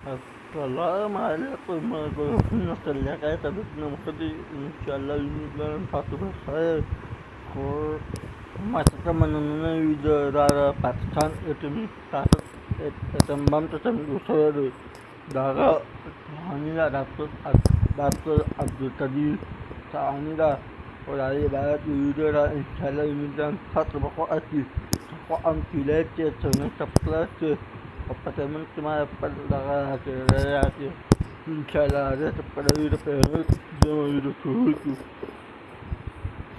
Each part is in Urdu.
السلام عليكم ورحمة الله وبركاته. مخدي إن شاء الله يمكن فاتو بخير. Ko masa teman video dari Pakistan itu satu tembam tertentu saya dari hanya Dr. Abdul Qadir Sa'anida oleh barat video dari Insyaallah yumkin satu bakati Quran filati dengan tafsir apa teman cuma pada dari Insyaallah ada pada video itu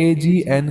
AGN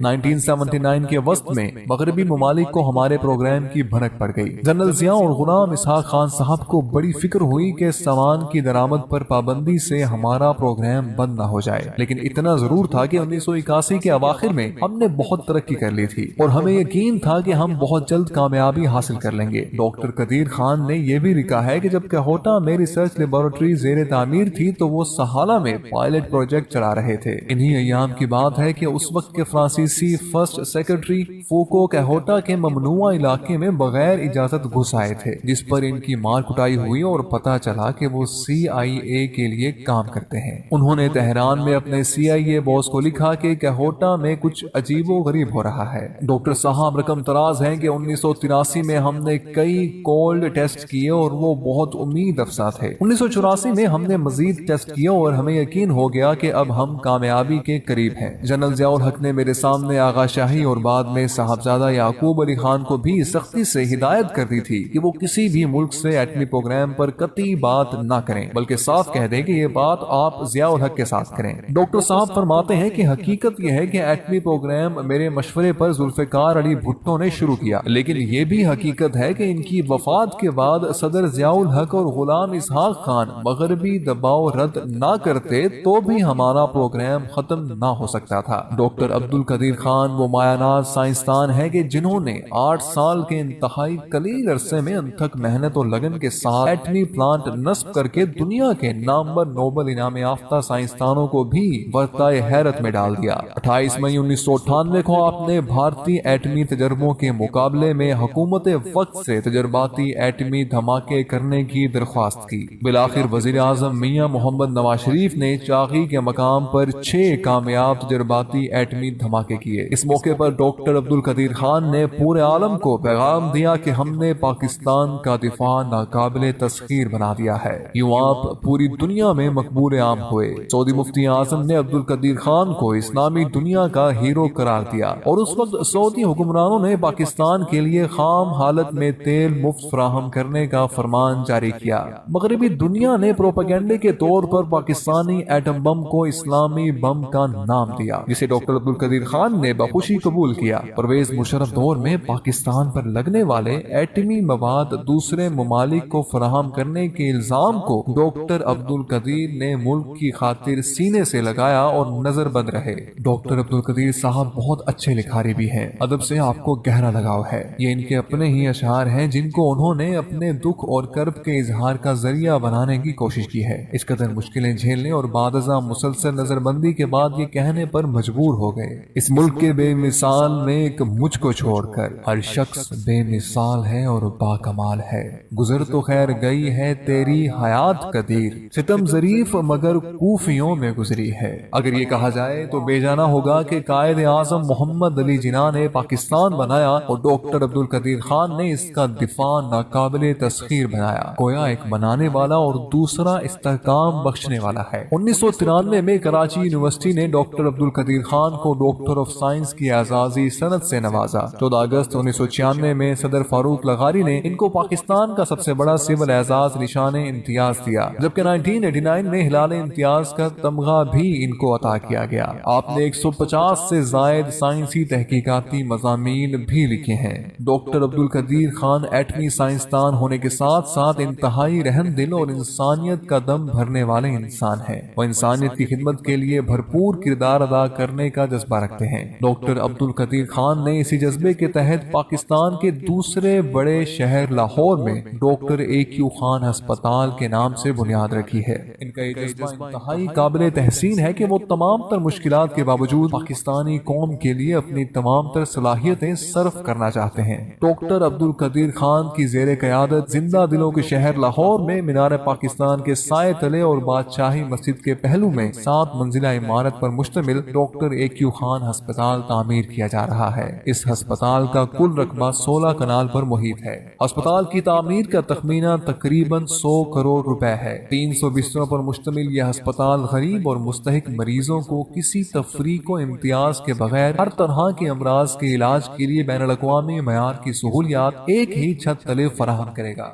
1979 کے وسط میں مغربی ممالک کو ہمارے پروگرام کی بھنک پڑ گئی۔ جنرل ضیاء اور غلام اسحاق خان صاحب کو بڑی فکر ہوئی کہ سامان کی درآمد پر پابندی سے ہمارا پروگرام بند نہ ہو جائے، لیکن اتنا ضرور تھا کہ 1981 کے اواخر میں ہم نے بہت ترقی کر لی تھی اور ہمیں یقین تھا کہ ہم بہت جلد کامیابی حاصل کر لیں گے۔ ڈاکٹر قدیر خان نے یہ بھی لکھا ہے کہ جب کہوٹہ میں ریسرچ لیبارٹری زیر تعمیر تھی تو وہ سہالہ میں پائلٹ پروجیکٹ چلا رہے تھے۔ انہی ایام کی بات ہے کہ اس وقت کے فرانسیسی فرسٹ سیکرٹری فوکو کہوٹہ کے ممنوعہ علاقے میں بغیر اجازت گھس آئے تھے، جس پر ان کی مار کٹائی ہوئی اور پتہ چلا کہ وہ CIA کے لیے کام کرتے ہیں۔ انہوں نے تہران میں اپنے CIA باس کو لکھا کہ کہوٹہ میں کچھ عجیب و غریب ہو رہا ہے۔ ڈاکٹر صاحب رقم تراز ہیں کہ 1983 میں ہم نے کئی کولڈ ٹیسٹ کیے اور وہ بہت امید افزا تھے۔ 1984 میں ہم نے مزید ٹیسٹ کیا اور ہمیں یقین ہو گیا کہ اب ہم کامیابی کے قریب ہیں۔ جنرل ضیاء الحق نے میرے سامنے آغا شاہی اور بعد میں صاحبزادہ یعقوب علی خان کو بھی سختی سے ہدایت کر دی تھی کہ وہ کسی بھی ملک سے ایٹمی پروگرام پر قطعی بات نہ کریں، بلکہ صاف کہہ دیں کہ یہ بات آپ ضیاء الحق کے ساتھ کریں۔ ڈاکٹر صاحب فرماتے ہیں کہ حقیقت یہ ہے کہ ایٹمی پروگرام میرے مشورے پر ذوالفقار علی بھٹو نے شروع کیا، لیکن یہ بھی حقیقت ہے کہ ان کی وفات کے بعد صدر ضیاء الحق اور غلام اسحاق خان مغربی دباؤ رد نہ کرتے تو بھی ہمارا پروگرام ختم نہ ہو سکتا تھا۔ ڈاکٹر عبدالقدیر خان وہ مایاناز سائنسدان ہے کہ جنہوں نے 8 سال کے انتہائی قلیل عرصے میں انتھک محنت اور لگن کے ساتھ ایٹمی پلانٹ نصب کر کے دنیا کے نامور نوبل انعام یافتہ سائنسدانوں کو بھی ورطۂ حیرت میں ڈال دیا۔ 28 مئی 1998 کو آپ نے بھارتی ایٹمی تجربوں کے مقابلے میں حکومت وقت سے تجرباتی ایٹمی دھماکے کرنے کی درخواست کی۔ بالآخر وزیر اعظم میاں محمد نواز شریف نے چاغی کے مقام پر 6 کامیاب تجرباتی ایٹمی دھماکے کیے۔ اس موقع پر ڈاکٹر عبدالقدیر خان نے پورے عالم کو پیغام دیا کہ ہم نے پاکستان کا دفاع ناقابل تسخیر بنا دیا ہے۔ یوں آپ پوری دنیا میں مقبول عام ہوئے۔ سعودی مفتی اعظم نے عبدالقدیر خان کو اسلامی دنیا کا ہیرو قرار دیا اور اس وقت سعودی حکمرانوں نے پاکستان کے لیے خام حالت میں تیل مفت فراہم کرنے کا فرمان جاری کیا۔ مغربی دنیا نے پروپیگنڈے کے طور پر پاکستانی ایٹم بم کو اسلامی بم کا نام دیا، جسے ڈاکٹر عبدالقدیر خان نے بخوشی قبول کیا۔ پرویز مشرف دور میں پاکستان پر لگنے والے ایٹمی مواد دوسرے ممالک کو فراہم کرنے کے الزام کو ڈاکٹر عبدالقدیر نے ملک کی خاطر سینے سے لگایا اور نظر بند رہے۔ ڈاکٹر عبدالقدیر صاحب بہت اچھے لکھاری بھی ہیں، ادب سے آپ کو گہرا لگاؤ ہے۔ یہ ان کے اپنے ہی اشعار ہیں جن کو انہوں نے اپنے دکھ اور کرب کے اظہار کا ذریعہ بنانے کی کوشش کی ہے۔ اس قدر مشکلیں جھیلنے اور بعد ازاں مسلسل نظر بندی کے بعد یہ کہنے پر مجبور ہو گئے، اس ملک کے بے مثال میں ایک مجھ کو چھوڑ کر ہر شخص بے مثال ہے اور با کمال ہے۔ گزر تو خیر گئی ہے تیری حیات قدیر، ستم ظریف مگر کوفیوں میں گزری ہے۔ اگر یہ کہا جائے تو بے جانا ہوگا کہ قائد اعظم محمد علی جناح نے پاکستان بنایا اور ڈاکٹر عبدالقدیر خان نے اس کا دفاع ناقابل تسخیر بنایا، گویا ایک بنانے والا اور دوسرا استحکام بخشنے والا ہے۔ 1993 میں کراچی یونیورسٹی نے ڈاکٹر عبدالقدیر خان کو ڈاکٹر آف سائنس کی اعزازی سند سے نوازا۔ 14 اگست 1996 میں صدر فاروق لغاری نے ان کو پاکستان کا سب سے بڑا سول اعزاز نشان امتیاز دیا، جبکہ 1989 میں ہلال امتیاز کا تمغہ بھی ان کو عطا کیا گیا۔ آپ نے 150 سے زائد سائنسی تحقیقاتی مضامین بھی لکھے ہیں۔ ڈاکٹر عبدالقدیر خان ایٹمی سائنسدان ہونے کے ساتھ ساتھ انتہائی رحم دل اور انسانیت کا دم بھرنے والے انسان ہیں۔ وہ انسانیت کی خدمت کے لیے بھرپور کردار ادا کرنے کا جذبہ رکھتے ہیں۔ ڈاکٹر عبدالقدیر خان نے اسی جذبے کے تحت پاکستان کے دوسرے بڑے شہر لاہور میں ڈاکٹر AQ خان ہسپتال کے نام سے بنیاد رکھی ہے۔ ان کا یہ جذبہ انتہائی قابل تحسین ہے کہ وہ تمام تر مشکلات کے باوجود پاکستانی قوم کے لیے اپنی تمام تر صلاحیتیں صرف کرنا چاہتے ہیں۔ ڈاکٹر عبدالقدیر خان کی زیر قیادت زندہ دلوں کے شہر لاہور میں مینار پاکستان کے سائے تلے اور بادشاہی مسجد کے پہلو میں 7 منزلہ عمارت پر مشتمل ڈاکٹر AQ خان ہسپتال تعمیر کیا جا رہا ہے۔ اس ہسپتال کا کل رقبہ 16 کنال پر محیط ہے۔ ہسپتال کی تعمیر کا تخمینہ تقریباً 100 کروڑ روپے ہے۔ 300 بستروں پر مشتمل یہ ہسپتال غریب اور مستحق مریضوں کو کسی تفریق و امتیاز کے بغیر ہر طرح کے امراض کے علاج کے لیے بین الاقوامی معیار کی سہولیات ایک ہی چھت تلے فراہم کرے گا۔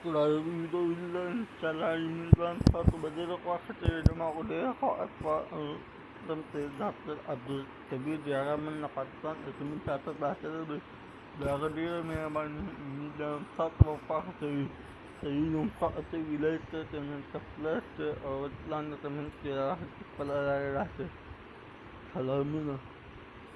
turabido ilan salamin lang sa tubadero ko sa nama ko deh ko at pa Dr. Abdul Kabir Yaraman nakatsan at minta sa basa rin dahil dito may naman nilang sa pa sa yung pa at ilay sa temen sa plus o lang na temen kaya pala rasa salamin na